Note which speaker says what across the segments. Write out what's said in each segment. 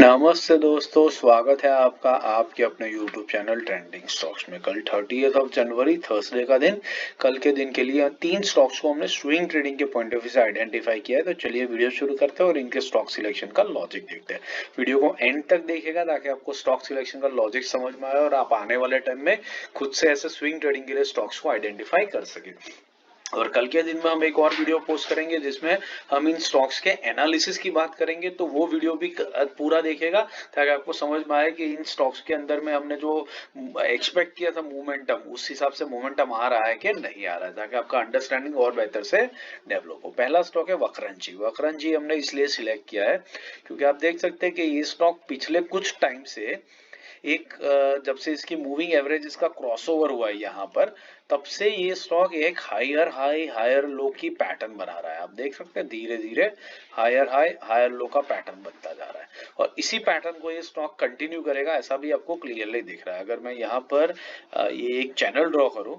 Speaker 1: नमस्ते दोस्तों, स्वागत है आपका आपके अपने YouTube चैनल ट्रेंडिंग स्टॉक्स में। कल 30 जनवरी थर्सडे का दिन, कल के दिन के लिए 3 स्टॉक्स को हमने स्विंग ट्रेडिंग के पॉइंट ऑफ व्यू से आइडेंटिफाई किया है। तो चलिए वीडियो शुरू करते हैं और इनके स्टॉक सिलेक्शन का लॉजिक देखते हैं। वीडियो को एंड तक देखिएगा ताकि आपको स्टॉक सिलेक्शन का लॉजिक समझ में आए और आप आने वाले टाइम में खुद से ऐसे स्विंग ट्रेडिंग के लिए स्टॉक्स को आइडेंटिफाई कर सके। और कल के दिन में हम एक और वीडियो पोस्ट करेंगे जिसमें हम इन स्टॉक्स के एनालिसिस की बात करेंगे, तो वो वीडियो भी पूरा देखेगा ताकि आपको समझ में आए कि इन स्टॉक्स के अंदर में हमने जो एक्सपेक्ट किया था मोमेंटम, उस हिसाब से मोमेंटम आ रहा है कि नहीं आ रहा है, ताकि आपका अंडरस्टैंडिंग और बेहतर से डेवलप हो। पहला स्टॉक है वक्रंजी। वक्रंजी हमने इसलिए सिलेक्ट किया है क्योंकि आप देख सकते हैं कि ये स्टॉक पिछले कुछ टाइम से एक जब से इसकी मूविंग एवरेज इसका क्रॉसओवर हुआ है यहाँ पर, तब से ये स्टॉक एक हायर हाई हायर लो की पैटर्न बना रहा है। आप देख सकते हैं धीरे धीरे हायर हाई हायर लो का पैटर्न बनता जा रहा है और इसी पैटर्न को ये स्टॉक कंटिन्यू करेगा, ऐसा भी आपको क्लियरली दिख रहा है। अगर मैं यहाँ पर ये एक चैनल ड्रॉ करूं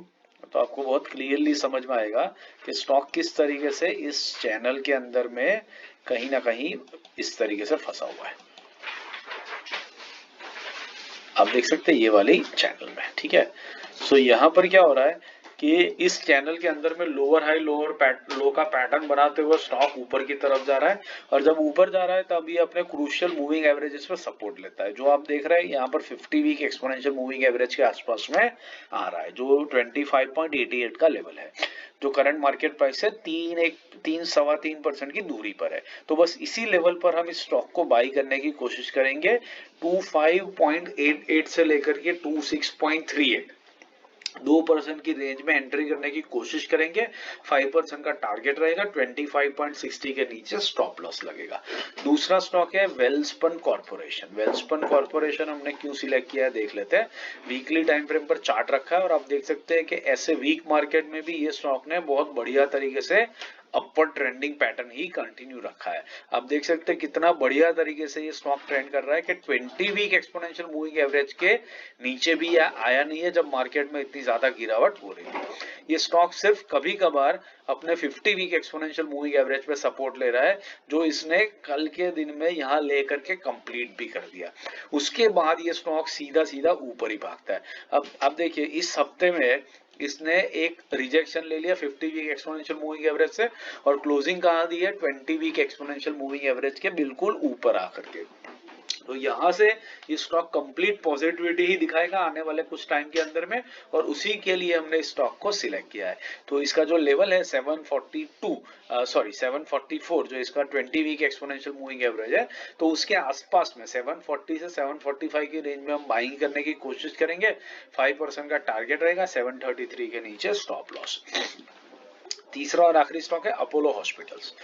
Speaker 1: तो आपको बहुत क्लियरली समझ में आएगा कि स्टॉक किस तरीके से इस चैनल के अंदर में कहीं ना कहीं इस तरीके से फंसा हुआ है। आप देख सकते हैं ये वाली चैनल में, ठीक है। सो यहाँ पर क्या हो रहा है कि इस चैनल के अंदर में लोअर हाई लो का पैटर्न बनाते हुए स्टॉक ऊपर की तरफ जा रहा है और जब ऊपर जा रहा है तब ये अपने क्रूशियल मूविंग एवरेजेस पे सपोर्ट लेता है। जो आप देख रहे हैं यहाँ पर 50 वीक एक्सपोनेंशियल मूविंग एवरेज के आसपास में आ रहा है, जो 25.88 का लेवल है, जो करंट मार्केट प्राइस से 3.3% की दूरी पर है। तो बस इसी लेवल पर हम इस स्टॉक को बाई करने की कोशिश करेंगे। 25.88 से लेकर के 26.38 2% की रेंज में एंट्री करने की कोशिश करेंगे। 5% का टारगेट रहेगा, 25.60 के नीचे स्टॉप लॉस लगेगा। दूसरा स्टॉक है वेल्सपन कॉर्पोरेशन। वेल्सपन कॉर्पोरेशन हमने क्यों सिलेक्ट किया है देख लेते हैं। वीकली टाइम फ्रेम पर चार्ट रखा है और आप देख सकते हैं कि ऐसे वीक मार्केट में भी ये स्टॉक ने बहुत बढ़िया तरीके से अपर ट्रेंडिंग पैटर्न ही कंटिन्यू रखा है। आप देख सकते हैं कितना बढ़िया तरीके से ये स्टॉक ट्रेंड कर रहा है कि 20 वीक एक्सपोनेंशियल मूविंग एवरेज के नीचे भी आया नहीं है जब मार्केट में इतनी ज्यादा गिरावट हो रही थी। ये स्टॉक सिर्फ कभी कभार अपने 50 वीक एक्सपोनेंशियल मूविंग एवरेज पे सपोर्ट ले रहा है, जो इसने कल के दिन में यहाँ लेकर के कंप्लीट भी कर दिया। उसके बाद ये स्टॉक सीधा सीधा ऊपर ही भागता है। अब देखिए इस हफ्ते में इसने एक रिजेक्शन ले लिया 50 वीक एक्सपोनेंशियल मूविंग एवरेज से और क्लोजिंग कहाँ दी है 20 वीक एक्सपोनेंशियल मूविंग एवरेज के बिल्कुल ऊपर आकर के। तो यहाँ से ये स्टॉक कंप्लीट पॉजिटिविटी ही दिखाएगा आने वाले कुछ टाइम के अंदर में, और उसी के लिए हमने इस स्टॉक को सिलेक्ट किया है। तो इसका जो लेवल है 744 जो इसका 20 वीक एक्सपोनेंशियल मूविंग एवरेज है, तो उसके आसपास में 740 से 745 की रेंज में हम बाइंग करने की कोशिश करेंगे। 5% का टारगेट रहेगा, 733 के नीचे स्टॉप लॉस। तीसरा और आखिरी स्टॉक है अपोलो हॉस्पिटल्स।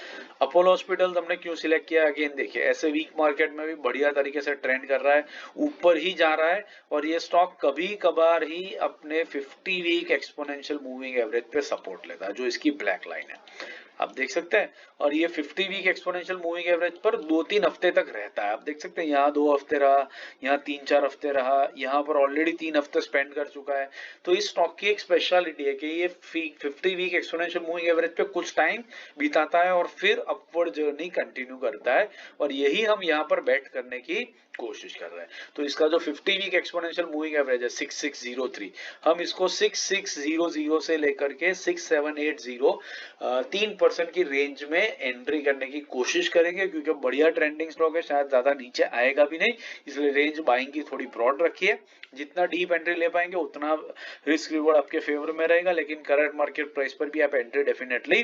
Speaker 1: अपोलो हॉस्पिटल्स हमने क्यों सिलेक्ट किया, अगेन देखिए ऐसे वीक मार्केट में भी बढ़िया तरीके से ट्रेंड कर रहा है, ऊपर ही जा रहा है और ये स्टॉक कभी कभार ही अपने 50 वीक एक्सपोनेंशियल मूविंग एवरेज पे सपोर्ट लेता है, जो इसकी ब्लैक लाइन है, आप देख सकते हैं। और ये 50 वीक एक्सपोनेंशियल मूविंग एवरेज पर 2-3 हफ्ते तक रहता है। आप देख सकते हैं यहाँ 2 हफ्ते रहा, यहाँ 3-4 हफ्ते रहा, यहाँ पर ऑलरेडी 3 हफ्ते स्पेंड कर चुका है। तो इस स्टॉक की एक स्पेशलिटी है कि ये 50 वीक एक्सपोनेंशियल मूविंग एवरेज पे कुछ टाइम बिताता है और फिर अपवर्ड जर्नी कंटिन्यू करता है, और यही हम यहाँ पर बेट करने की कोशिश कर रहे हैं। तो इसका जो 50 वीक एक्सपोनेंशियल मूविंग एवरेज है 6603, हम इसको 6600 से लेकर के 6780 3% की रेंज में एंट्री करने की कोशिश करेंगे, क्योंकि बढ़िया ट्रेंडिंग स्टॉक है, शायद ज्यादा नीचे आएगा भी नहीं, इसलिए रेंज बाइंग की थोड़ी ब्रॉड रखी है। जितना डीप एंट्री ले पाएंगे उतना रिस्क रिवॉर्ड आपके फेवर में रहेगा, लेकिन करंट मार्केट प्राइस पर भी आप एंट्री डेफिनेटली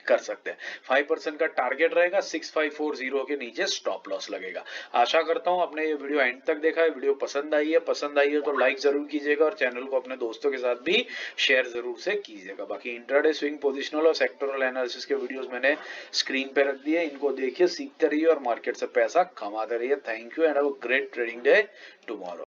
Speaker 1: कर सकते हैं। 5% का टारगेट रहेगा, 6540 के नीचे स्टॉप लॉस लगेगा। आशा करता हूं आपने ये वीडियो एंड तक देखा है, वीडियो पसंद आई है तो लाइक जरूर कीजिएगा और चैनल को अपने दोस्तों के साथ भी शेयर जरूर से कीजिएगा। बाकी इंट्राडे स्विंग पोजिशनल और सेक्टोरल एनालिसिस के वीडियोस मैंने स्क्रीन पे रख दिए, इनको देखिए, सीखते रहिए और मार्केट से पैसा कमाते रहिए। Thank you and have a great trading day tomorrow.